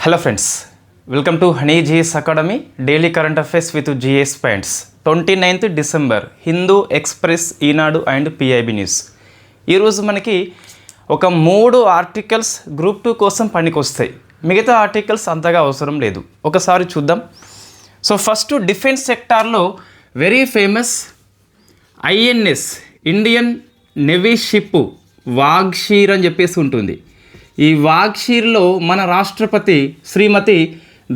Hello friends, welcome to honey GS academy daily current affairs with GS points. 29th December Hindu express, Eenadu and PIB news. ఈరోజు మనకి ఒక 3 articles group 2 కోసం పనికొస్తాయి. మిగతా articles అంతగా అవసరం లేదు. ఒకసారి చూద్దాం. సో ఫస్ట్ డిఫెన్స్ సెక్టార్లో very famous INS Indian Navy ship Vaghsheer అని చెప్పేసి ఉంటుంది. ఈ వాగ్షీర్లో మన రాష్ట్రపతి శ్రీమతి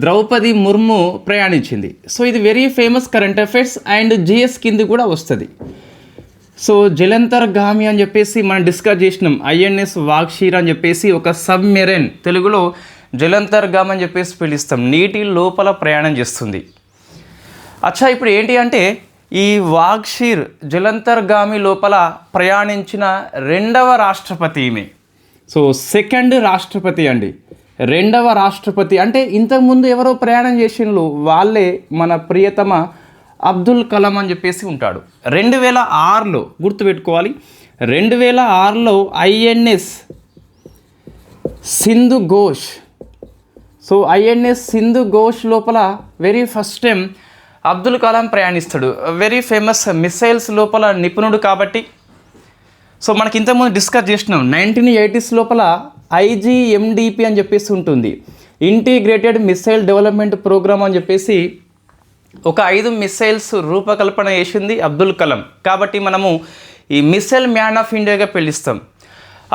ద్రౌపది ముర్ము ప్రయాణించింది. సో ఇది very famous current affairs and GS కింద కూడా వస్తుంది. సో జలంతర్గామి అని చెప్పేసి మనం డిస్కస్ చేసినాం. ఐఎన్ఎస్ వాగ్షీర్ అని చెప్పేసి ఒక సబ్మెరైన్, తెలుగులో జలంతర్గామి అని చెప్పేసి పిలుస్తాం, నీటి లోపల ప్రయాణం చేస్తుంది. అచ్చా, ఇప్పుడు ఏంటి అంటే ఈ వాగ్షీర్ జలంతర్గామి లోపల ప్రయాణించిన రెండవ రాష్ట్రపతి ఈమె. సో సెకండ్ రాష్ట్రపతి అండి, రెండవ రాష్ట్రపతి. అంటే ఇంతకుముందు ఎవరో ప్రయాణం చేసిండ్రు, వాళ్ళే మన ప్రియతమ అబ్దుల్ కలాం అని చెప్పేసి ఉంటాడు. 2006లో గుర్తుపెట్టుకోవాలి, 2006లో INS Sindhu Ghosh. So INS Sindhu Ghosh లోపల very first time Abdul Kalam ప్రయాణిస్తాడు. వెరీ ఫేమస్ మిసైల్స్ లోపల నిపుణుడు కాబట్టి. సో మనకి ఇంతకుముందు డిస్కస్ చేసినాం, 1980s లోపల IGMDP అని చెప్పేసి ఉంటుంది, ఇంటిగ్రేటెడ్ మిసైల్ డెవలప్మెంట్ ప్రోగ్రామ్ అని చెప్పేసి ఒక 5 మిసైల్స్ రూపకల్పన చేసింది అబ్దుల్ కలాం. కాబట్టి మనము ఈ మిసైల్ మ్యాన్ ఆఫ్ ఇండియాగా పిలుస్తాం.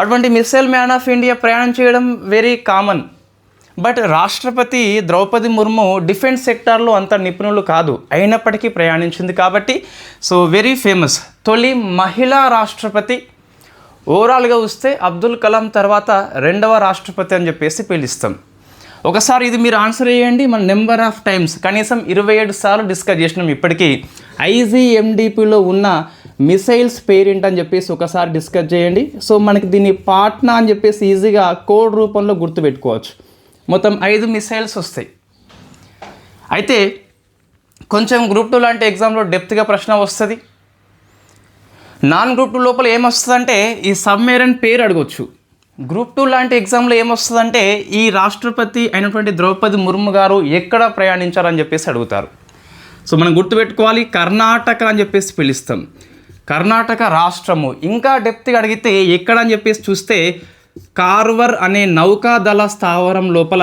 అటువంటి మిసైల్ మ్యాన్ ఆఫ్ ఇండియా ప్రయాణం చేయడం వెరీ కామన్. బట్ రాష్ట్రపతి ద్రౌపది ముర్ము డిఫెన్స్ సెక్టార్లో అంత నిపుణులు కాదు, అయినప్పటికీ ప్రయాణించింది కాబట్టి సో వెరీ ఫేమస్. తొలి మహిళా రాష్ట్రపతి. ఓవరాల్గా వస్తే అబ్దుల్ కలాం తర్వాత రెండవ రాష్ట్రపతి అని చెప్పేసి పిలుస్తాం. ఒకసారి ఇది మీరు ఆన్సర్ చేయండి. మన నెంబర్ ఆఫ్ టైమ్స్ కనీసం 27 సార్లు డిస్కస్ చేసినాం ఇప్పటికీ. IGMDPలో ఉన్న మిసైల్స్ పేరెంట్ అని చెప్పేసి ఒకసారి డిస్కస్ చేయండి. సో మనకి దీన్ని పాట్నా అని చెప్పేసి ఈజీగా కోడ్ రూపంలో గుర్తుపెట్టుకోవచ్చు. మొత్తం 5 మిసైల్స్ వస్తాయి. అయితే కొంచెం గ్రూప్ 2 లాంటి ఎగ్జామ్లో డెప్త్గా ప్రశ్న వస్తుంది. నాన్ గ్రూప్ 2 లోపల ఏమొస్తుందంటే ఈ సబ్మెరైన్ పేరు అడగొచ్చు. గ్రూప్ 2 లాంటి ఎగ్జామ్లో ఏమొస్తుందంటే ఈ రాష్ట్రపతి అయినటువంటి ద్రౌపది ముర్ము గారు ఎక్కడ ప్రయాణించారని చెప్పేసి అడుగుతారు. సో మనం గుర్తుపెట్టుకోవాలి, కర్ణాటక అని చెప్పేసి పిలుస్తాం, కర్ణాటక రాష్ట్రము. ఇంకా డెప్త్గా అడిగితే ఎక్కడ అని చెప్పేసి చూస్తే కార్వర్ అనే నౌకాదళ స్థావరం లోపల.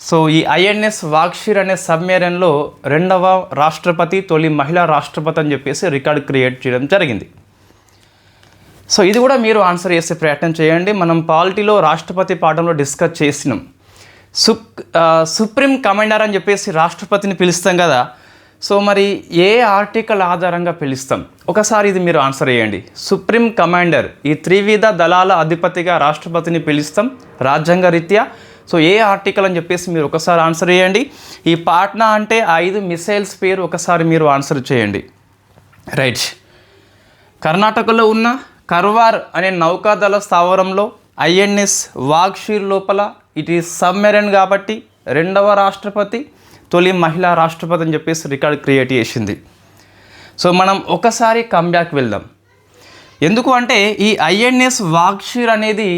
సో ఈ ఐఎన్ఎస్ వాగ్షీర్ అనే సబ్మెరైన్లో రెండవ రాష్ట్రపతి, తొలి మహిళా రాష్ట్రపతి అని చెప్పేసి రికార్డ్ క్రియేట్ చేయడం జరిగింది. సో ఇది కూడా మీరు ఆన్సర్ చేసే ప్రయత్నం చేయండి. మనం పాలిటీలో రాష్ట్రపతి పాఠంలో డిస్కస్ చేసినాం. సుప్రీం కమాండర్ అని చెప్పేసి రాష్ట్రపతిని పిలుస్తాం కదా. సో మరి ఏ ఆర్టికల్ ఆధారంగా పిలుస్తాం? ఒకసారి ఇది మీరు ఆన్సర్ చేయండి. సుప్రీం కమాండర్, ఈ త్రివిధ దళాల అధిపతిగా రాష్ట్రపతిని పిలుస్తాం రాజ్యాంగ రీత్యా. సో ఏ ఆర్టికల్ అని చెప్పేసి మీరు ఒకసారి ఆన్సర్ చేయండి. ఈ పాట్నా అంటే 5 మిసైల్స్ పేరు ఒకసారి మీరు ఆన్సర్ చేయండి. రైట్. కర్ణాటకలో ఉన్న కర్వార్ అనే నౌకాదళ స్థావరంలో ఐఎన్ఎస్ వాగ్షీర్ లోపల ఇట్ ఈస్ సబ్మెరైన్ కాబట్టి రెండవ రాష్ట్రపతి, తొలి మహిళా రాష్ట్రపతి అని చెప్పేసి రికార్డ్ క్రియేట్ చేసింది. సో మనం ఒకసారి కమ్బ్యాక్ వెళ్దాం. ఎందుకు అంటే ఈ ఐఎన్ఎస్ వాగ్షీర్ అనేది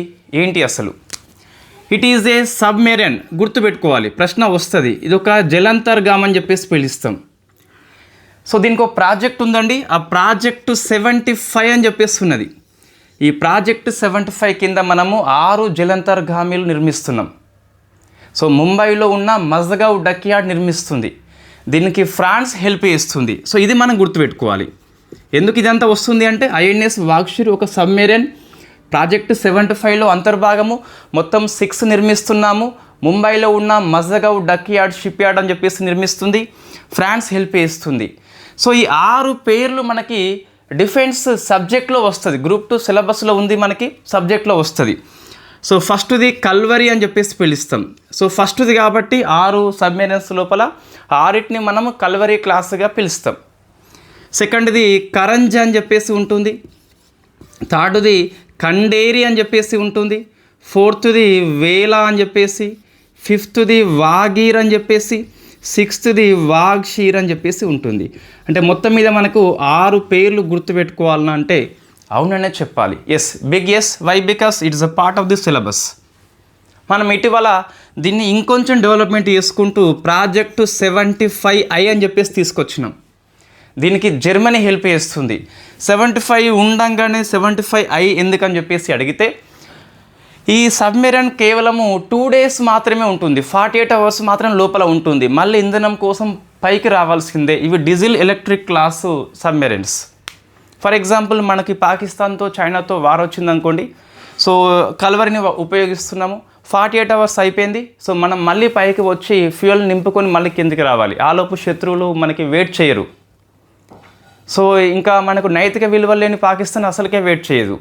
ఏంటి అసలు? It is a submarine. గుర్తుపెట్టుకోవాలి, ప్రశ్న వస్తుంది. ఇది ఒక జలంతర్గామి అని చెప్పేసి పిలుస్తాం. సో దీనికి ఒక ప్రాజెక్ట్ ఉందండి. ఆ ప్రాజెక్టు 75 అని చెప్పేసి ఉన్నది. ఈ ప్రాజెక్టు 75 కింద మనము 6 జలంతర్గామిలు నిర్మిస్తున్నాం. సో ముంబైలో ఉన్న మజ్గావ్ డక్యార్డ్ నిర్మిస్తుంది. దీనికి ఫ్రాన్స్ హెల్ప్ చేస్తుంది. సో ఇది మనం గుర్తుపెట్టుకోవాలి. ఎందుకు ఇదంతా వస్తుంది అంటే ఐఎన్ఎస్ వాగ్షీర్ ఒక సబ్మెరైన్, ప్రాజెక్టు 75లో అంతర్భాగము, మొత్తం 6 నిర్మిస్తున్నాము. ముంబైలో ఉన్న మజ్గావ్ డక్యార్డ్ షిప్ యార్డ్ అని చెప్పేసి నిర్మిస్తుంది, ఫ్రాన్స్ హెల్ప్ చేస్తుంది. సో ఈ 6 పేర్లు మనకి డిఫెన్స్ సబ్జెక్ట్లో వస్తుంది. గ్రూప్ 2 సిలబస్లో ఉంది, మనకి సబ్జెక్ట్లో వస్తుంది. సో ఫస్ట్ది కల్వరీ అని చెప్పేసి పిలుస్తాం. సో ఫస్ట్ది కాబట్టి 6 సబ్మెరైన్స్ లోపల 6ని మనము కల్వరీ క్లాస్గా పిలుస్తాం. సెకండ్ది కరంజ్ అని చెప్పేసి ఉంటుంది. థర్డ్ది ఖండేరి అని చెప్పేసి ఉంటుంది. ఫోర్త్ది వేలా అని చెప్పేసి, ఫిఫ్త్ది వాగీర్ అని చెప్పేసి, 6th వాగ్షీర్ అని చెప్పేసి ఉంటుంది. అంటే మొత్తం మీద మనకు 6 పేర్లు గుర్తుపెట్టుకోవాలన్నా అంటే అవుననే చెప్పాలి. Yes, big yes. Why? Because it's a part of the syllabus. మనం ఇటీవల దీన్ని ఇంకొంచెం డెవలప్మెంట్ చేసుకుంటూ ప్రాజెక్టు 75I అని చెప్పేసి తీసుకొచ్చినాం. దీనికి జర్మనీ హెల్ప్ చేస్తుంది. 75 ఉండంగానే 75I ఎందుకని చెప్పేసి అడిగితే, ఈ సబ్మెరైన్ కేవలము 2 days మాత్రమే ఉంటుంది, 48 hours మాత్రం లోపల ఉంటుంది, మళ్ళీ ఇంధనం కోసం పైకి రావాల్సిందే. ఇవి diesel electric class submarines. For example మనకి పాకిస్తాన్తో చైనాతో వార్ వచ్చిందనుకోండి, సో కల్వరిని ఉపయోగిస్తున్నాము, 48 hours అయిపోయింది, సో మనం మళ్ళీ పైకి వచ్చి ఫ్యూయల్ నింపుకొని మళ్ళీ కిందికి రావాలి. ఆలోపు శత్రువులు మనకి వెయిట్ చేయరు. సో ఇంకా మనకు నైతిక విలువలు లేని పాకిస్తాన్ అసలుకే వెయిట్ చేయదు.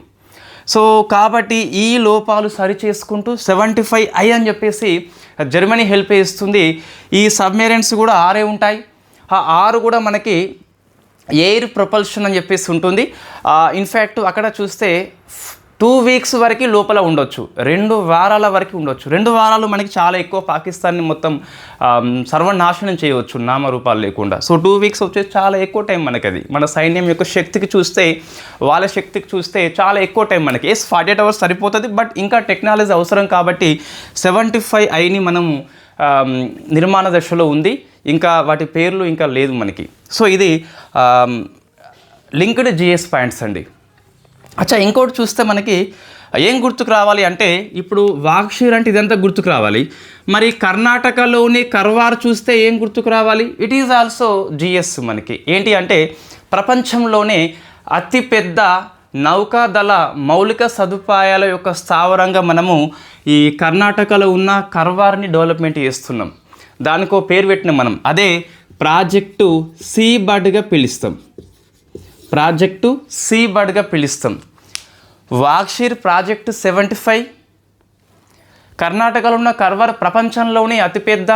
సో కాబట్టి ఈ లోపాలు సరి చేసుకుంటూ 75I అని చెప్పేసి జర్మనీ హెల్ప్ చేస్తుంది. ఈ సబ్మెరైన్స్ కూడా 6 ఉంటాయి. ఆ 6 కూడా మనకి ఎయిర్ ప్రొపల్షన్ అని చెప్పేసి ఉంటుంది. ఇన్ఫ్యాక్ట్ అక్కడ చూస్తే 2 weeks వరకు లోపల ఉండొచ్చు, 2 వారాల వరకు ఉండొచ్చు. 2 వారాలు మనకి చాలా ఎక్కువ, పాకిస్తాన్ని మొత్తం సర్వనాశనం చేయవచ్చు నామరూపాలు లేకుండా. సో 2 weeks వచ్చేసి చాలా ఎక్కువ టైం మనకి. అది మన సైన్యం యొక్క శక్తికి చూస్తే, వాళ్ళ శక్తికి చూస్తే చాలా ఎక్కువ టైం మనకి. 48 hours సరిపోతుంది, బట్ ఇంకా టెక్నాలజీ అవసరం కాబట్టి 75Iని మనం నిర్మాణ దశలో ఉంది, ఇంకా వాటి పేర్లు ఇంకా లేదు మనకి. సో ఇది లింక్డ్ GS పాయింట్స్ అండి. అచ్చా, ఇంకోటి చూస్తే మనకి ఏం గుర్తుకు రావాలి అంటే, ఇప్పుడు వాక్షీర్ అంటే ఇదంతా గుర్తుకు రావాలి. మరి కర్ణాటకలోని కర్వార్ చూస్తే ఏం గుర్తుకు రావాలి? ఇట్ ఈజ్ ఆల్సో GS మనకి. ఏంటి అంటే ప్రపంచంలోనే అతిపెద్ద నౌకాదళ మౌలిక సదుపాయాల యొక్క స్థావరంగా మనము ఈ కర్ణాటకలో ఉన్న కర్వార్ని డెవలప్మెంట్ చేస్తున్నాం. దానికో పేరు పెట్టిన మనం, అదే ప్రాజెక్టు సీబర్డ్గా పిలుస్తాం. ప్రాజెక్టు సీబర్డ్గా పిలుస్తాం. వాక్షీర్ ప్రాజెక్టు 75, కర్ణాటకలో ఉన్న కర్వార్ ప్రపంచంలోని అతిపెద్ద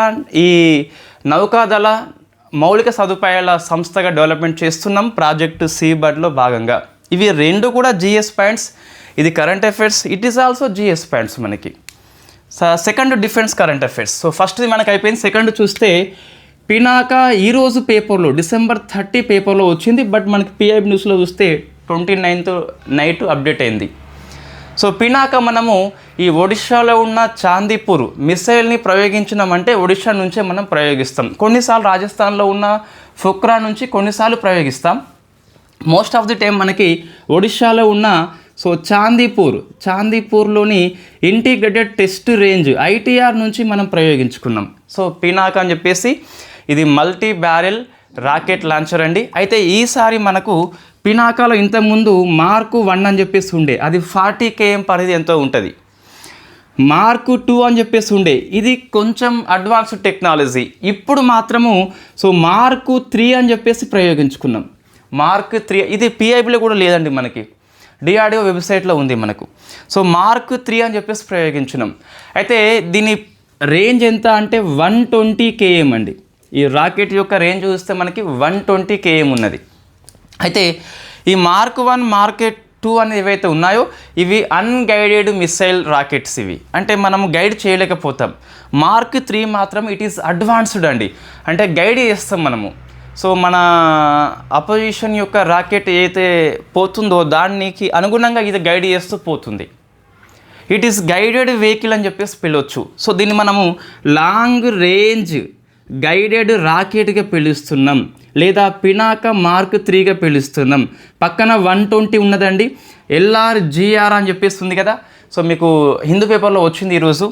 ఈ నౌకాదళ మౌలిక సదుపాయాల సంస్థగా డెవలప్మెంట్ చేస్తున్నాం ప్రాజెక్టు సీబర్డ్లో భాగంగా. ఇవి 2 కూడా GS పాయింట్స్. ఇది current affairs, it is also GS points మనకి. Second defence current affairs. So ఫస్ట్ది మనకు అయిపోయింది. సెకండ్ చూస్తే పినాకా ఈరోజు పేపర్లో December 30 పేపర్లో వచ్చింది, బట్ మనకి PIB న్యూస్లో చూస్తే 29th నైట్ అప్డేట్ అయింది. సో పినాకా మనము ఈ ఒడిషాలో ఉన్న చాందీపూర్ మిసైల్ని ప్రయోగించినామంటే ఒడిషా నుంచే మనం ప్రయోగిస్తాం. కొన్నిసార్లు రాజస్థాన్లో ఉన్న ఫొక్రా నుంచి కొన్నిసార్లు ప్రయోగిస్తాం. మోస్ట్ ఆఫ్ ది టైం మనకి ఒడిషాలో ఉన్న సో చాందీపూర్లోని ఇంటిగ్రేటెడ్ టెస్ట్ రేంజ్ ITR నుంచి మనం ప్రయోగించుకున్నాం. సో పినాకా అని చెప్పేసి ఇది మల్టీ బ్యారెల్ రాకెట్ లాంచర్ అండి. అయితే ఈసారి మనకు పినాకాలో ఇంతకుముందు Mark 1 అని చెప్పేసి ఉండే, అది 40 km పరిధి ఎంతో ఉంటుంది. Mark 2 అని చెప్పేసి ఉండే, ఇది కొంచెం అడ్వాన్స్డ్ టెక్నాలజీ. ఇప్పుడు మాత్రము సో Mark 3 అని చెప్పేసి ప్రయోగించుకున్నాం. Mark 3 ఇది PIBలో కూడా లేదండి మనకి, DRDO వెబ్సైట్లో ఉంది మనకు. సో Mark 3 అని చెప్పేసి ప్రయోగించినాం. అయితే దీని రేంజ్ ఎంత అంటే 120 km అండి. ఈ రాకెట్ యొక్క రేంజ్ చూస్తే మనకి 120 km ఉన్నది. అయితే ఈ Mark 1, Mark 2 అనేది ఏవైతే ఉన్నాయో ఇవి అన్గైడెడ్ మిసైల్ రాకెట్స్. ఇవి అంటే మనం గైడ్ చేయలేకపోతాం. Mark 3 మాత్రం ఇట్ ఈస్ అడ్వాన్స్డ్ అండి, అంటే గైడ్ చేస్తాం మనము. సో మన అపోజిషన్ యొక్క రాకెట్ ఏదైతే పోతుందో దానికి అనుగుణంగా ఇది గైడ్ చేస్తూ పోతుంది. ఇట్ ఈస్ గైడెడ్ వెహికల్ అని చెప్పేసి పిలవచ్చు. సో దీన్ని మనము లాంగ్ రేంజ్ గైడెడ్ రాకెట్గా పిలుస్తున్నాం, లేదా పినాకా Mark 3గా పిలుస్తున్నాం. పక్కన 120 ఉన్నదండి, LRGR అని చెప్పేసి ఉంది కదా. సో మీకు హిందూ పేపర్లో వచ్చింది ఈరోజు.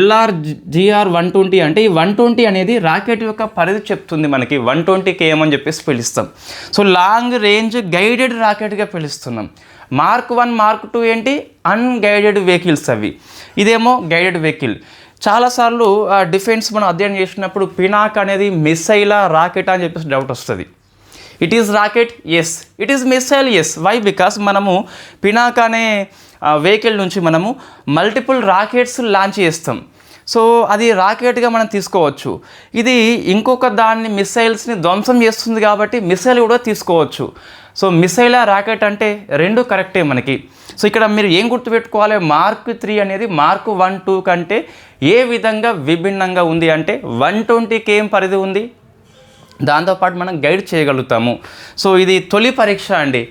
LRGR 120 అంటే ఈ 120 అనేది రాకెట్ యొక్క పరిధి చెప్తుంది మనకి. 120 km అని చెప్పేసి పిలుస్తాం. సో లాంగ్ రేంజ్ గైడెడ్ రాకెట్గా పిలుస్తున్నాం. Mark 1, Mark 2 ఏంటి? అన్గైడెడ్ వెహికల్స్ అవి. ఇదేమో గైడెడ్ వెహికల్. చాలాసార్లు డిఫెన్స్ మనం అధ్యయనం చేసినప్పుడు పినాక్ అనేది మిసైలా రాకెట్ అని చెప్పేసి డౌట్ వస్తుంది. It is rocket, yes. It is missile, yes. Why? Because మనము పినాక్ అనే వెహికల్ నుంచి మనము మల్టిపుల్ రాకెట్స్ లాంచ్ చేస్తాం. సో అది రాకెట్గా మనం తీసుకోవచ్చు. ఇది ఇంకొక దాన్ని మిసైల్స్ని ధ్వంసం చేస్తుంది కాబట్టి మిసైల్ కూడా తీసుకోవచ్చు. సో మిసైలా రాకెట్ అంటే 2 కరెక్టే మనకి. సో ఇక్కడ మీరు ఏం గుర్తుపెట్టుకోవాలి, Mark 3 అనేది Mark 1, 2 కంటే ఏ విధంగా విభిన్నంగా ఉంది అంటే 120 km పరిధి ఉంది, దాంతోపాటు మనం గైడ్ చేయగలుగుతాము. సో ఇది తొలి పరీక్ష అండి.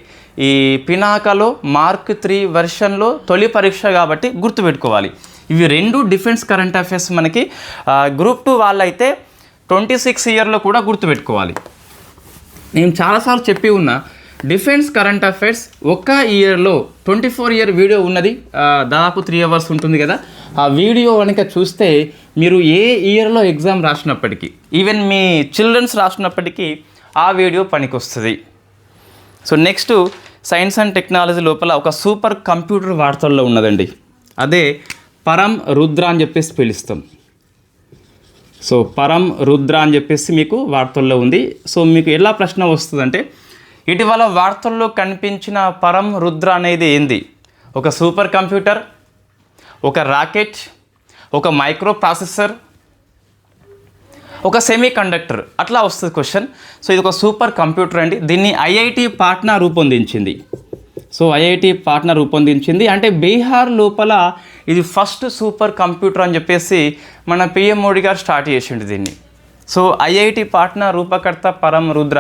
ఈ పినాకాలో Mark 3 వెర్షన్లో తొలి పరీక్ష కాబట్టి గుర్తుపెట్టుకోవాలి. ఇవి రెండు డిఫెన్స్ కరెంట్ అఫైర్స్ మనకి గ్రూప్ 2 వాళ్ళైతే 26 ఇయర్లో కూడా గుర్తుపెట్టుకోవాలి. నేను చాలాసార్లు చెప్పి ఉన్నా, డిఫెన్స్ కరెంట్ అఫైర్స్ ఒక ఇయర్లో 24 ఇయర్ వీడియో ఉన్నది, దాదాపు 3 అవర్స్ ఉంటుంది కదా. ఆ వీడియో కనుక చూస్తే మీరు ఏ ఇయర్లో ఎగ్జామ్ రాసినప్పటికీ, ఈవెన్ మీ చిల్డ్రన్స్ రాసినప్పటికీ ఆ వీడియో పనికొస్తుంది. So next science and technology లోపల ఒక సూపర్ కంప్యూటర్ వార్తల్లో ఉన్నదండి, అదే పరం రుద్ర అని చెప్పేసి పిలుస్తాం. సో పరం రుద్ర అని చెప్పేసి మీకు వార్తల్లో ఉంది. సో మీకు ఎలా ప్రశ్న వస్తుందంటే, ఇటీవల వార్తల్లో కనిపించిన పరం రుద్ర అనేది ఏంది? ఒక సూపర్ కంప్యూటర్, ఒక రాకెట్, ఒక మైక్రో ప్రాసెసర్, ఒక సెమీ కండక్టర్, అట్లా వస్తుంది క్వశ్చన్. సో ఇది ఒక సూపర్ కంప్యూటర్ అండి. దీన్ని ఐఐటి పాట్నా రూపొందించింది. సో ఐఐటి పాట్నా రూపొందించింది అంటే బీహార్ లోపల ఇది ఫస్ట్ సూపర్ కంప్యూటర్ అని చెప్పేసి మన పిఎం మోడీ గారు స్టార్ట్ చేసిండు దీన్ని. సో ఐఐటి పాట్నా రూపకర్త పరం రుద్ర.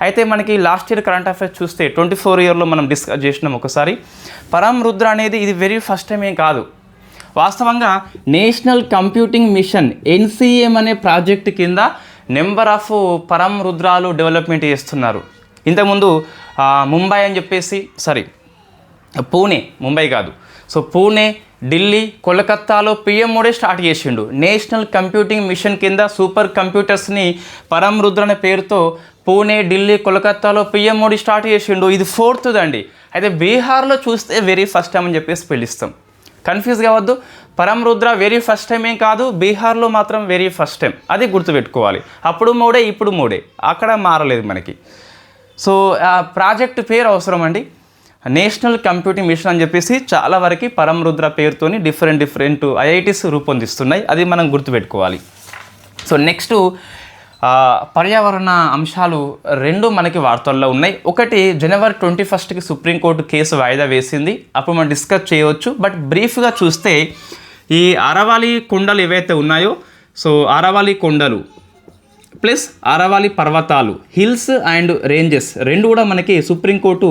అయితే మనకి లాస్ట్ ఇయర్ కరెంట్ అఫైర్స్ చూస్తే 24 ఇయర్లో మనం డిస్కస్ చేసినాం ఒకసారి. పరం రుద్ర అనేది ఇది వెరీ ఫస్ట్ టైం ఏం కాదు. వాస్తవంగా నేషనల్ కంప్యూటింగ్ మిషన్ ఎన్సిఎం అనే ప్రాజెక్ట్ కింద నెంబర్ ఆఫ్ పరం రుద్రాలు డెవలప్మెంట్ చేస్తున్నారు. ఇంతకుముందు ముంబై అని చెప్పేసి పూణే, ముంబై కాదు, సో పూణే, ఢిల్లీ, కోల్కత్తాలో పిఎం మోడీ స్టార్ట్ చేసిండు. నేషనల్ కంప్యూటింగ్ మిషన్ కింద సూపర్ కంప్యూటర్స్ని పరం రుద్ర అనే పేరుతో పూణే, ఢిల్లీ, కోల్కత్తాలో పిఎం మోడీ స్టార్ట్ చేసిండు. ఇది 4th అండి. అయితే బీహార్లో చూస్తే వెరీ ఫస్ట్ టైం అని చెప్పేసి పిలుస్తాం. కన్ఫ్యూజ్ కావద్దు, పరం రుద్ర వెరీ ఫస్ట్ టైం ఏం కాదు, బీహార్లో మాత్రం వెరీ ఫస్ట్ టైం, అది గుర్తుపెట్టుకోవాలి. అప్పుడు మోడే, ఇప్పుడు మోడే, అక్కడ మారలేదు మనకి. సో ఆ ప్రాజెక్ట్ పేరు అవసరం అండి, నేషనల్ కంప్యూటింగ్ మిషన్ అని చెప్పేసి చాలా వరకు పరం రుద్ర పేరుతోని డిఫరెంట్ ఐఐటీస్ రూపొందిస్తున్నాయి, అది మనం గుర్తుపెట్టుకోవాలి. సో నెక్స్ట్ పర్యావరణ అంశాలు 2 మనకి వార్తల్లో ఉన్నాయి. ఒకటి జనవరి 21కి సుప్రీంకోర్టు కేసు వాయిదా వేసింది, అప్పుడు మనం డిస్కస్ చేయవచ్చు. బట్ బ్రీఫ్గా చూస్తే ఈ అరవాలి కొండలు ఏవైతే ఉన్నాయో, సో అరవాలి కొండలు ప్లస్ అరవాలి పర్వతాలు, హిల్స్ అండ్ రేంజెస్ 2 కూడా మనకి సుప్రీంకోర్టు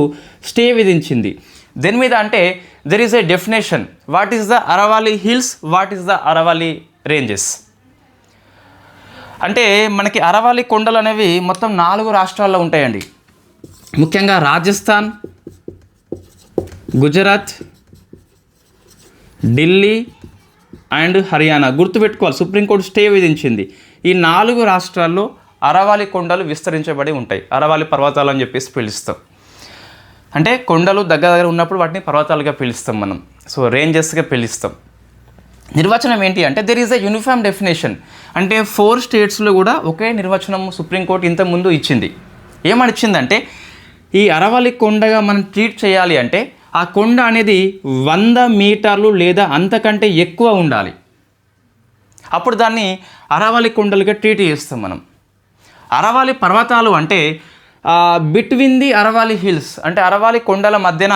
స్టే విధించింది. దేని మీద అంటే there is a definition, what is the Aravalli hills, what is the Aravalli ranges. అంటే మనకి అరవాలి కొండలు అనేవి మొత్తం 4 రాష్ట్రాల్లో ఉంటాయండి. ముఖ్యంగా రాజస్థాన్, గుజరాత్, ఢిల్లీ అండ్ హర్యానా. గుర్తుపెట్టుకోవాలి, సుప్రీంకోర్టు స్టే విధించింది. ఈ 4 రాష్ట్రాల్లో అరవాలి కొండలు విస్తరించబడి ఉంటాయి. అరవాలి పర్వతాలు అని చెప్పేసి పిలుస్తాం. అంటే కొండలు దగ్గర ఉన్నప్పుడు వాటిని పర్వతాలుగా పిలుస్తాం మనం, సో రేంజెస్గా పిలుస్తాం. నిర్వచనం ఏంటి అంటే there is a uniform definition. అంటే 4 స్టేట్స్లో కూడా ఒకే నిర్వచనం సుప్రీంకోర్టు ఇంతకుముందు ఇచ్చింది. ఏమని ఇచ్చిందంటే, ఈ అరవాలి కొండగా మనం ట్రీట్ చేయాలి అంటే ఆ కొండ అనేది 100 మీటర్లు లేదా అంతకంటే ఎక్కువ ఉండాలి, అప్పుడు దాన్ని అరవాలి కొండలుగా ట్రీట్ చేస్తాం మనం. అరవాలి పర్వతాలు అంటే బిట్వీన్ ది అరవాలి హిల్స్, అంటే అరవాలి కొండల మధ్యన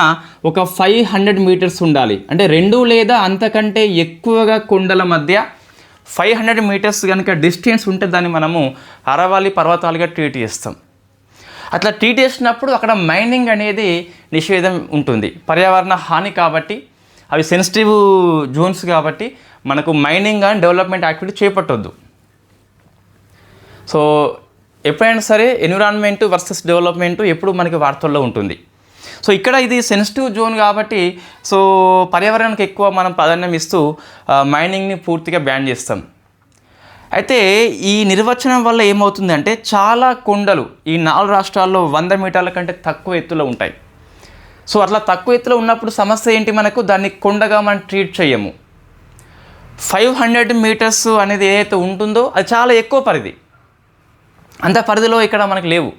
ఒక 500 మీటర్స్ ఉండాలి. అంటే 2 లేదా అంతకంటే ఎక్కువగా కొండల మధ్య 500 మీటర్స్ కనుక డిస్టెన్స్ ఉంటే దాన్ని మనము అరవాలి పర్వతాలుగా ట్రీట్ చేస్తాం. అట్లా ట్రీట్ చేసినప్పుడు అక్కడ మైనింగ్ అనేది నిషేధం ఉంటుంది. పర్యావరణ హాని కాబట్టి, అవి సెన్సిటివ్ జోన్స్ కాబట్టి మనకు మైనింగ్ అండ్ డెవలప్మెంట్ యాక్టివిటీ చేపట్టొద్దు. సో ఎప్పుడైనా సరే ఎన్విరాన్మెంట్ వర్సెస్ డెవలప్మెంట్ ఎప్పుడు మనకి వార్తల్లో ఉంటుంది. సో ఇక్కడ ఇది సెన్సిటివ్ జోన్ కాబట్టి సో పర్యావరణానికి ఎక్కువ మనం ప్రాధాన్యం ఇస్తూ మైనింగ్ని పూర్తిగా బ్యాన్ చేస్తాం. అయితే ఈ నిర్వచనం వల్ల ఏమవుతుందంటే చాలా కొండలు ఈ 4 రాష్ట్రాల్లో 100 మీటర్ల కంటే తక్కువ ఎత్తులో ఉంటాయి. సో అట్లా తక్కువ ఎత్తులో ఉన్నప్పుడు సమస్య ఏంటి, మనకు దాన్ని కొండగా మనం ట్రీట్ చేయము. 500 మీటర్స్ అనేది ఏదైతే ఉంటుందో అది చాలా ఎక్కువ పరిధి, అంత పరిధిలో ఇక్కడ మనకు లేవు.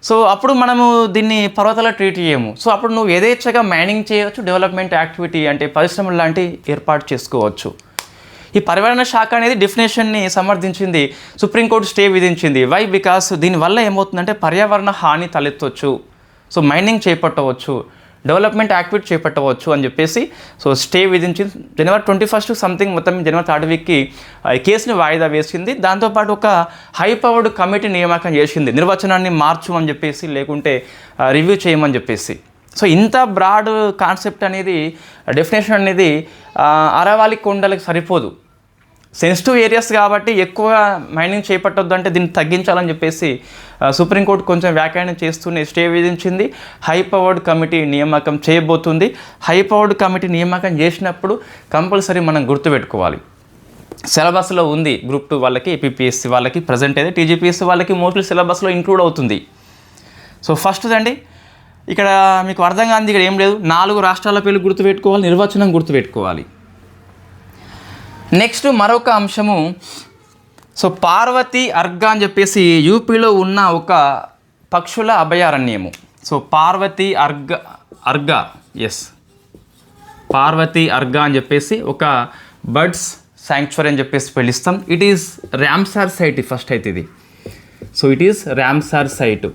సో అప్పుడు మనము దీన్ని పర్వతాల ట్రీట్ చేయము. సో అప్పుడు నువ్వు యథేచ్ఛగా మైనింగ్ చేయవచ్చు, డెవలప్మెంట్ యాక్టివిటీ అంటే పరిశ్రమలు లాంటి ఏర్పాటు చేసుకోవచ్చు. ఈ పర్యావరణ శాఖ అనేది డెఫినేషన్ని సమర్థించింది, సుప్రీంకోర్టు స్టే విధించింది. వై? బికాస్ దీనివల్ల ఏమవుతుందంటే పర్యావరణ హాని తలెత్తవచ్చు, సో మైనింగ్ చేపట్టవచ్చు, డెవలప్మెంట్ యాక్టివిటీ చేపట్టవచ్చు అని చెప్పేసి సో స్టే విధించింది. జనవరి 21 సంథింగ్ మొత్తం జనవరి 3rd వీక్కి కేసుని వాయిదా వేసింది. దాంతోపాటు ఒక హై పవర్డ్ కమిటీ నియామకం చేసింది, నిర్వచనాన్ని మార్చు అని చెప్పేసి, లేకుంటే రివ్యూ చేయమని చెప్పేసి. సో ఇంత బ్రాడ్ కాన్సెప్ట్ అనేది, డెఫినేషన్ అనేది అరవాలి కొండలకు సరిపోదు. సెన్సిటివ్ ఏరియాస్ కాబట్టి ఎక్కువ మైనింగ్ చేపట్టొద్దు అంటే దీన్ని తగ్గించాలని చెప్పేసి సుప్రీంకోర్టు కొంచెం వ్యాఖ్యానం చేస్తూనే స్టే విధించింది. హై పవర్డ్ కమిటీ నియామకం చేయబోతుంది. హై పవర్డ్ కమిటీ నియామకం చేసినప్పుడు కంపల్సరీ మనం గుర్తుపెట్టుకోవాలి, సిలబస్లో ఉంది. గ్రూప్ 2 వాళ్ళకి, ఏపీపీఎస్సీ వాళ్ళకి, ప్రజెంట్ అయితే టీజీపీఎస్సీ వాళ్ళకి మోస్ట్లీ సిలబస్లో ఇంక్లూడ్ అవుతుంది. సో ఫస్ట్ అండి, ఇక్కడ మీకు అర్థం కాదు, ఇక్కడ ఏం లేదు. 4 రాష్ట్రాల పేర్లు గుర్తుపెట్టుకోవాలి, నిర్వచనం గుర్తుపెట్టుకోవాలి. నెక్స్ట్ మరొక అంశము, సో పార్వతి అర్గా అని చెప్పేసి యూపీలో ఉన్న ఒక పక్షుల అభయారణ్యము. సో పార్వతి అర్గా పార్వతి అర్గా అని చెప్పేసి ఒక బర్డ్స్ శాంక్చురీ అని చెప్పేసి పిలుస్తాం. It is Ramsar site first అయితే ఇది. So it is Ramsar site.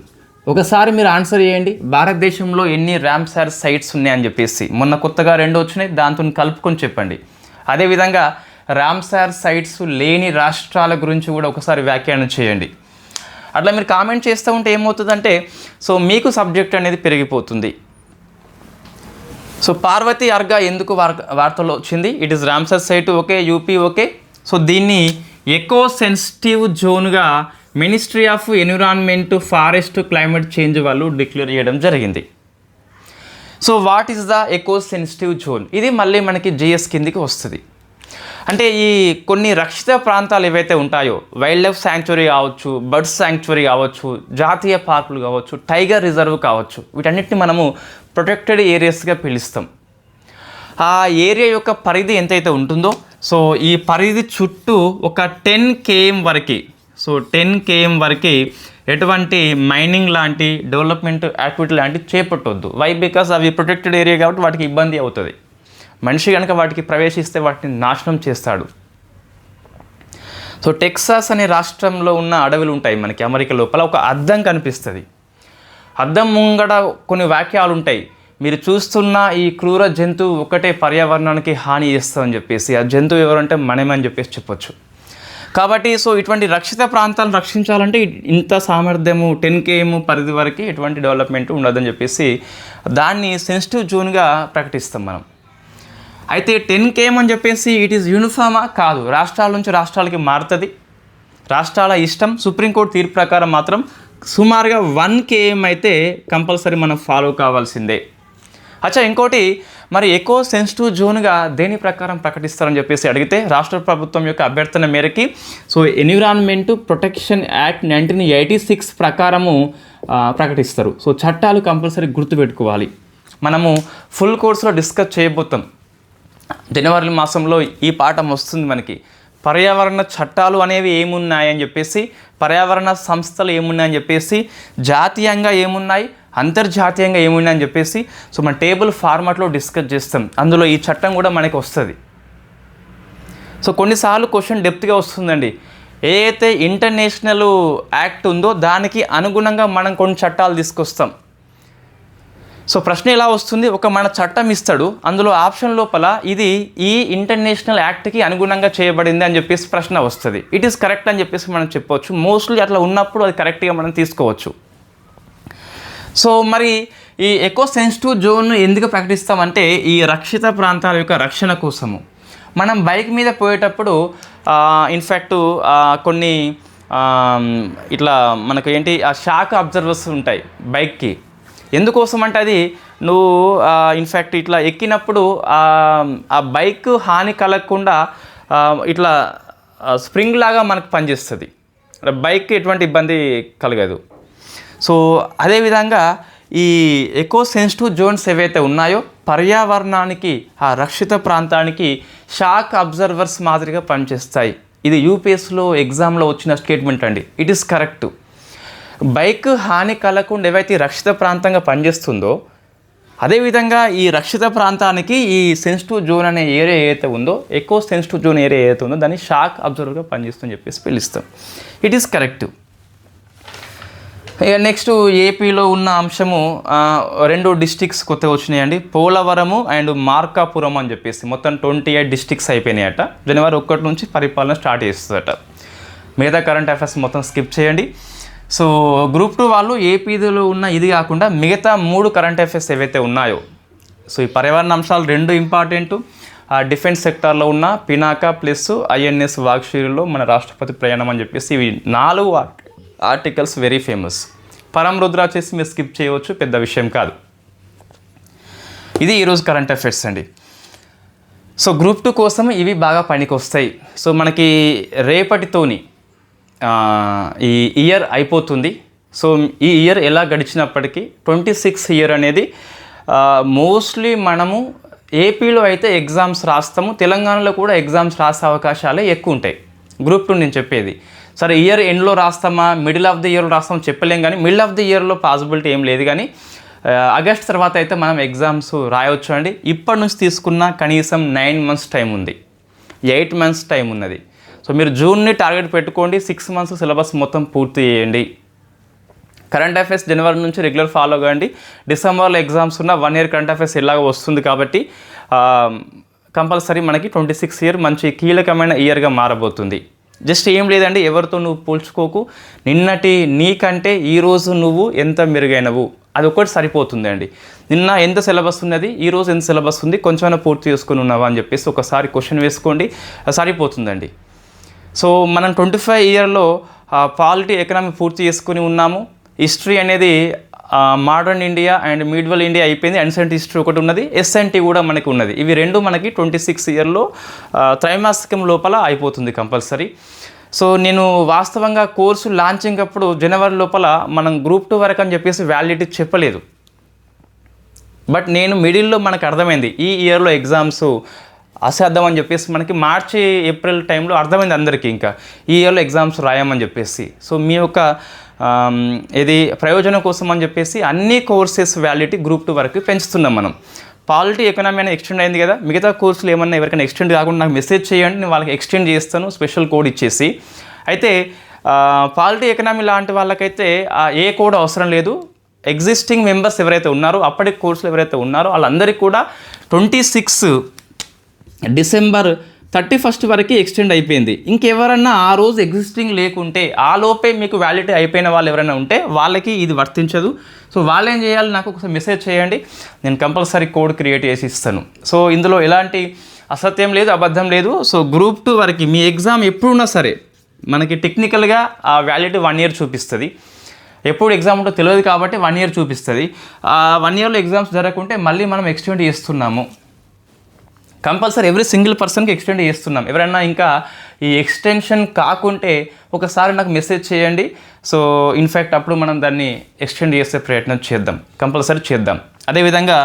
ఒకసారి మీరు ఆన్సర్ చేయండి, భారతదేశంలో ఎన్ని రామ్సార్ సైట్స్ ఉన్నాయని చెప్పేసి. మొన్న కొత్తగా 2 వచ్చినాయి, దాంతో కలుపుకొని చెప్పండి. అదేవిధంగా రామ్సార్ సైట్స్ లేని రాష్ట్రాల గురించి కూడా ఒకసారి వ్యాఖ్యానం చేయండి. అట్లా మీరు కామెంట్ చేస్తూ ఉంటే ఏమవుతుందంటే, సో మీకు సబ్జెక్ట్ అనేది పెరిగిపోతుంది. సో పార్వతి అర్గా ఎందుకు వార్తలో వచ్చింది? It is Ramsar site, okay, UP okay. So దీన్ని ఎకో సెన్సిటివ్ జోన్గా ministry of environment, forest, climate change వాళ్ళు డిక్లేర్ చేయడం జరిగింది. So what is the eco sensitive zone? ఇది మళ్ళీ మనకి జిఎస్ కిందికి వస్తుంది. అంటే ఈ కొన్ని రక్షిత ప్రాంతాలు ఏవైతే ఉంటాయో, వైల్డ్ లైఫ్ శాంక్చురీ కావచ్చు, బర్డ్స్ శాంక్చురీ కావచ్చు, జాతీయ పార్కులు కావచ్చు, టైగర్ రిజర్వ్ కావచ్చు, వీటన్నిటిని మనము ప్రొటెక్టెడ్ ఏరియాస్గా పిలుస్తాం. ఆ ఏరియా యొక్క పరిధి ఎంతైతే ఉంటుందో, సో ఈ పరిధి చుట్టూ ఒక 10 km వరకు, సో 10 km వరకు ఎటువంటి మైనింగ్ లాంటి, డెవలప్మెంట్ యాక్టివిటీ లాంటివి చేపట్టొద్దు. వై? బికాస్ అవి ప్రొటెక్టెడ్ ఏరియా కాబట్టి వాటికి ఇబ్బంది అవుతుంది. మనిషి కనుక వాటికి ప్రవేశిస్తే వాటిని నాశనం చేస్తాడు. సో టెక్సాస్ అనే రాష్ట్రంలో ఉన్న అడవులు ఉంటాయి మనకి అమెరికా లోపల. ఒక అద్దం కనిపిస్తుంది, అద్దం ముంగడ కొన్ని వాక్యాలు ఉంటాయి. మీరు చూస్తున్న ఈ క్రూర జంతువు ఒకటే పర్యావరణానికి హాని చేస్తుందని చెప్పేసి, ఆ జంతువు ఎవరంటే మనమని చెప్పేసి చెప్పొచ్చు. కాబట్టి సో ఇటువంటి రక్షిత ప్రాంతాలను రక్షించాలంటే ఇంత సామర్థ్యము 10 km పరిధి వరకు ఎటువంటి డెవలప్మెంట్ ఉండదని చెప్పేసి దాన్ని సెన్సిటివ్ జోన్గా ప్రకటిస్తాం మనం. అయితే 10 km అని చెప్పేసి ఇట్ ఈస్ యూనిఫామా? కాదు, రాష్ట్రాల నుంచి రాష్ట్రాలకి మారుతుంది, రాష్ట్రాల ఇష్టం. సుప్రీంకోర్టు తీర్పు ప్రకారం మాత్రం సుమారుగా 1 km అయితే కంపల్సరీ మనం ఫాలో కావాల్సిందే. అచ్చా, ఇంకోటి, మరి ఎకో సెన్సిటివ్ జోన్గా దేని ప్రకారం ప్రకటిస్తారని చెప్పేసి అడిగితే, రాష్ట్ర ప్రభుత్వం యొక్క అభ్యర్థన మేరకి సో ఎన్విరాన్మెంట్ ప్రొటెక్షన్ యాక్ట్ 1986 ప్రకారము ప్రకటిస్తారు. సో చట్టాలు కంపల్సరీ గుర్తుపెట్టుకోవాలి. మనము ఫుల్ కోర్సులో డిస్కస్ చేయబోతాం. జనవరి మాసంలో ఈ పాఠం వస్తుంది మనకి. పర్యావరణ చట్టాలు అనేవి ఏమున్నాయని చెప్పేసి, పర్యావరణ సంస్థలు ఏమున్నాయని చెప్పేసి, జాతీయంగా ఏమున్నాయి, అంతర్జాతీయంగా ఏమున్నాయని చెప్పేసి సో మన టేబుల్ ఫార్మాట్లో డిస్కస్ చేస్తాం. అందులో ఈ చట్టం కూడా మనకి వస్తుంది. సో కొన్నిసార్లు క్వశ్చన్ డెప్త్గా వస్తుందండి. ఏ అయితే ఇంటర్నేషనల్ యాక్ట్ ఉందో దానికి అనుగుణంగా మనం కొన్ని చట్టాలు తీసుకొస్తాం. సో ప్రశ్న ఎలా వస్తుంది, ఒక మన చట్టం ఇస్తాడు, అందులో ఆప్షన్ లోపల ఇది ఈ ఇంటర్నేషనల్ యాక్ట్కి అనుగుణంగా చేయబడింది అని చెప్పేసి ప్రశ్న వస్తుంది. ఇట్ ఈస్ కరెక్ట్ అని చెప్పేసి మనం చెప్పవచ్చు. మోస్ట్లీ అట్లా ఉన్నప్పుడు అది కరెక్ట్గా మనం తీసుకోవచ్చు. సో మరి ఈ ఎకో సెన్సిటివ్ జోన్ ఎందుకు ప్రకటిస్తామంటే, ఈ రక్షిత ప్రాంతాల యొక్క రక్షణ కోసము. మనం బైక్ మీద పోయేటప్పుడు ఇన్ఫ్యాక్ట్ కొన్ని ఇట్లా మనకు ఏంటి ఆ షాక్ అబ్జర్వర్స్ ఉంటాయి బైక్కి. ఎందుకోసం అంటే అది నువ్వు ఇన్ఫ్యాక్ట్ ఇట్లా ఎక్కినప్పుడు ఆ బైక్ హాని కలగకుండా ఇట్లా స్ప్రింగ్ లాగా మనకు పనిచేస్తుంది, బైక్కి ఎటువంటి ఇబ్బంది కలగదు. సో అదేవిధంగా ఈ ఎకో సెన్సిటివ్ జోన్స్ ఏవైతే ఉన్నాయో పర్యావరణానికి, ఆ రక్షిత ప్రాంతానికి షాక్ అబ్జర్వర్స్ మాదిరిగా పనిచేస్తాయి. ఇది యూపీఎస్లో ఎగ్జామ్లో వచ్చిన స్టేట్మెంట్ అండి. It is correct. బైక్ హాని కలగకుండా ఏవైతే రక్షిత ప్రాంతంగా పనిచేస్తుందో, అదేవిధంగా ఈ రక్షిత ప్రాంతానికి ఈ సెన్సిటివ్ జోన్ అనే ఏరియా ఏదైతే ఉందో, ఎకో సెన్సిటివ్ జోన్ ఏరియా ఏదైతే ఉందో దాన్ని షాక్ అబ్జర్వర్గా పనిచేస్తుందని చెప్పేసి పిలుస్తాం. It is correct. నెక్స్ట్ ఏపీలో ఉన్న అంశము 2 డిస్ట్రిక్ట్స్ కొత్తగా వచ్చినాయండి, పోలవరము అండ్ మార్కాపురం అని చెప్పేసి. మొత్తం 28 డిస్ట్రిక్ట్స్ అయిపోయినాయట. జనవరి 1 నుంచి పరిపాలన స్టార్ట్ చేస్తుందట. మిగతా కరెంట్ అఫైర్స్ మొత్తం స్కిప్ చేయండి. సో గ్రూప్ 2 వాళ్ళు ఏపీలో ఉన్న ఇది కాకుండా మిగతా 3 కరెంట్ అఫైర్స్ ఏవైతే ఉన్నాయో, సో ఈ పర్యావరణ అంశాలు 2 ఇంపార్టెంట్. డిఫెన్స్ సెక్టార్లో ఉన్న పినాకా ప్లస్ ఐఎన్ఎస్ వాగ్షీరులో మన రాష్ట్రపతి ప్రయాణం అని చెప్పేసి ఇవి 4 ఆర్టికల్స్ వెరీ ఫేమస్. పరం రుద్ర వచ్చేసి మీరు స్కిప్ చేయవచ్చు, పెద్ద విషయం కాదు. ఇది ఈరోజు కరెంట్ అఫైర్స్ అండి. సో గ్రూప్ 2 కోసం ఇవి బాగా పనికి వస్తాయి. సో మనకి రేపటితోని ఈ ఇయర్ అయిపోతుంది. సో ఈ ఇయర్ ఎలా గడిచినప్పటికీ 26 ఇయర్ అనేది మోస్ట్లీ మనము ఏపీలో అయితే ఎగ్జామ్స్ రాస్తాము, తెలంగాణలో కూడా ఎగ్జామ్స్ రాసే అవకాశాలే ఎక్కువ ఉంటాయి. గ్రూప్ 2 నేను చెప్పేది సరే ఇయర్ ఎండ్లో రాస్తామా మిడిల్ ఆఫ్ ది ఇయర్లో రాస్తామా చెప్పలేం, కానీ మిడిల్ ఆఫ్ ది ఇయర్లో పాసిబిలిటీ ఏం లేదు. కానీ ఆగస్ట్ తర్వాత అయితే మనం ఎగ్జామ్స్ రాయవచ్చు అండి. ఇప్పటి నుంచి తీసుకున్న కనీసం 9 మంత్స్ టైం ఉంది, 8 మంత్స్ టైం ఉన్నది. సో మీరు జూన్ని టార్గెట్ పెట్టుకోండి, 6 మంత్స్ సిలబస్ మొత్తం పూర్తి చేయండి. కరెంట్ అఫైర్స్ జనవరి నుంచి రెగ్యులర్ ఫాలో కాండి. డిసెంబర్లో ఎగ్జామ్స్ ఉన్న 1 ఇయర్ కరెంట్ అఫైర్స్ ఎలాగో వస్తుంది కాబట్టి కంపల్సరీ మనకి 26 ఇయర్ మంచి కీలకమైన ఇయర్గా మారబోతుంది. జస్ట్ ఏం లేదండి, ఎవరితో నువ్వు పోల్చుకోకు, నిన్నటి నీకంటే ఈరోజు నువ్వు ఎంత మెరుగైనవు అది ఒకటి సరిపోతుంది అండి. నిన్న ఎంత సిలబస్ ఉన్నది, ఈరోజు ఎంత సిలబస్ ఉంది, కొంచెమైనా పూర్తి చేసుకుని ఉన్నావా అని చెప్పేసి ఒకసారి క్వశ్చన్ వేసుకోండి, సరిపోతుందండి. సో మనం 25 ఇయర్లో పాలిటీ ఎకనామీ పూర్తి చేసుకుని ఉన్నాము. హిస్టరీ అనేది modern India and medieval India అయిపోయింది, అన్సెంట్ హిస్టరీ ఒకటి ఉన్నది, ఎస్ఎన్టీ కూడా మనకి ఉన్నది. ఇవి 2 మనకి 26 ఇయర్లో త్రైమాసికం లోపల అయిపోతుంది కంపల్సరీ. సో నేను వాస్తవంగా కోర్సు లాంచింగ్ అప్పుడు జనవరి లోపల మనం గ్రూప్ 2 వరకు అని చెప్పేసి వ్యాలిడిటీ చెప్పలేదు. బట్ నేను మిడిల్లో మనకు అర్థమైంది ఈ ఇయర్లో ఎగ్జామ్స్ అసాధ్యం అని చెప్పేసి మనకి మార్చి ఏప్రిల్ టైంలో అర్థమైంది అందరికీ, ఇంకా ఈ ఇయర్లో ఎగ్జామ్స్ రాయమని చెప్పేసి. సో మీ యొక్క ఇది ప్రయోజనం కోసం అని చెప్పేసి అన్ని కోర్సెస్ వ్యాలిడిటీ గ్రూప్ 2 వరకు పెంచుతున్నాం మనం. పాలిటీ ఎకనామీ అనేది ఎక్స్టెండ్ అయింది కదా, మిగతా కోర్సులు ఏమన్నా ఎవరికైనా ఎక్స్టెండ్ కాకుండా నాకు మెసేజ్ చేయండి, నేను వాళ్ళకి ఎక్స్టెండ్ చేస్తాను స్పెషల్ కోడ్ ఇచ్చేసి. అయితే పాలిటీ ఎకనామీ లాంటి వాళ్ళకైతే ఏ కోడ్ అవసరం లేదు. ఎగ్జిస్టింగ్ మెంబర్స్ ఎవరైతే ఉన్నారో, అప్పటి కోర్సులు ఎవరైతే ఉన్నారో వాళ్ళందరికీ కూడా 26 డిసెంబర్ 31 వరకు ఎక్స్టెండ్ అయిపోయింది. ఇంకెవరన్నా ఆ రోజు ఎగ్జిస్టింగ్ లేకుంటే ఆ లోపే మీకు వ్యాలిడిటీ అయిపోయిన వాళ్ళు ఎవరైనా ఉంటే వాళ్ళకి ఇది వర్తించదు. సో వాళ్ళు ఏం చేయాలి, నాకు ఒకసారి మెసేజ్ చేయండి, నేను కంపల్సరీ కోడ్ క్రియేట్ చేసి ఇస్తాను. సో ఇందులో ఎలాంటి అసత్యం లేదు, అబద్ధం లేదు. సో గ్రూప్ 2 వరకు మీ ఎగ్జామ్ ఎప్పుడున్నా సరే మనకి టెక్నికల్గా ఆ వ్యాలిడిటీ 1 ఇయర్ చూపిస్తుంది. ఎప్పుడు ఎగ్జామ్ ఉంటో తెలియదు కాబట్టి 1 ఇయర్ చూపిస్తుంది. 1 ఇయర్లో ఎగ్జామ్స్ జరగకుంటే మళ్ళీ మనం ఎక్స్టెండ్ చేస్తున్నాము, కంపల్సరీ ఎవ్రీ సింగిల్ పర్సన్కి ఎక్స్టెండ్ చేస్తున్నాం. ఎవరైనా ఇంకా ఈ ఎక్స్టెన్షన్ కాకుంటే ఒకసారి నాకు మెసేజ్ చేయండి. సో ఇన్ఫ్యాక్ట్ అప్పుడు మనం దాన్ని ఎక్స్టెండ్ చేసే ప్రయత్నం చేద్దాం, కంపల్సరీ చేద్దాం. అదేవిధంగా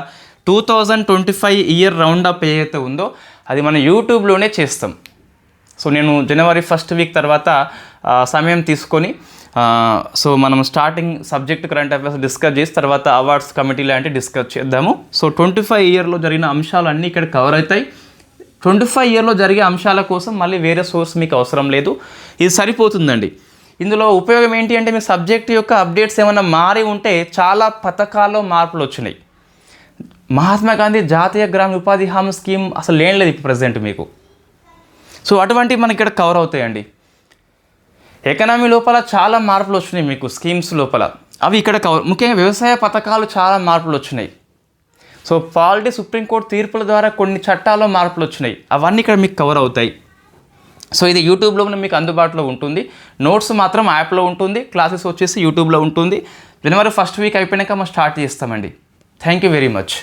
2025 ఇయర్ రౌండ్ అప్ ఏదైతే ఉందో అది మనం యూట్యూబ్లోనే చేస్తాం. సో నేను జనవరి 1st వీక్ తర్వాత సమయం తీసుకొని సో మనం starting subject current affairs discuss చేసి తర్వాత అవార్డ్స్ కమిటీ లాంటి డిస్కస్ చేద్దాము. సో 25 ఇయర్లో జరిగిన అంశాలు అన్నీ ఇక్కడ కవర్ అవుతాయి. 25 ఇయర్లో జరిగే అంశాల కోసం మళ్ళీ వేరే సోర్స్ మీకు అవసరం లేదు, ఇది సరిపోతుందండి. ఇందులో ఉపయోగం ఏంటి అంటే మీ సబ్జెక్ట్ యొక్క అప్డేట్స్ ఏమైనా మారి ఉంటే చాలా పథకాల్లో మార్పులు వచ్చినాయి. మహాత్మా గాంధీ జాతీయ గ్రామీణ ఉపాధి హామీ స్కీమ్ అసలు ఏం లేదు ఇప్పుడు ప్రజెంట్ మీకు. సో అటువంటివి మనకి ఇక్కడ కవర్ అవుతాయండి. ఎకనామీ లోపల చాలా మార్పులు వచ్చినాయి మీకు స్కీమ్స్ లోపల, అవి ఇక్కడ కవర్. ముఖ్యంగా వ్యవసాయ పథకాలు చాలా మార్పులు వచ్చినాయి. సో పాలిటీ సుప్రీంకోర్టు తీర్పుల ద్వారా కొన్ని చట్టాల్లో మార్పులు వచ్చినాయి, అవన్నీ ఇక్కడ మీకు కవర్ అవుతాయి. సో ఇది యూట్యూబ్లో మీకు అందుబాటులో ఉంటుంది. నోట్స్ మాత్రం యాప్లో ఉంటుంది, క్లాసెస్ వచ్చేసి యూట్యూబ్లో ఉంటుంది. జనవరి 1st వీక్ అయిపోయాక మనం స్టార్ట్ చేస్తామండి. Thank you very much.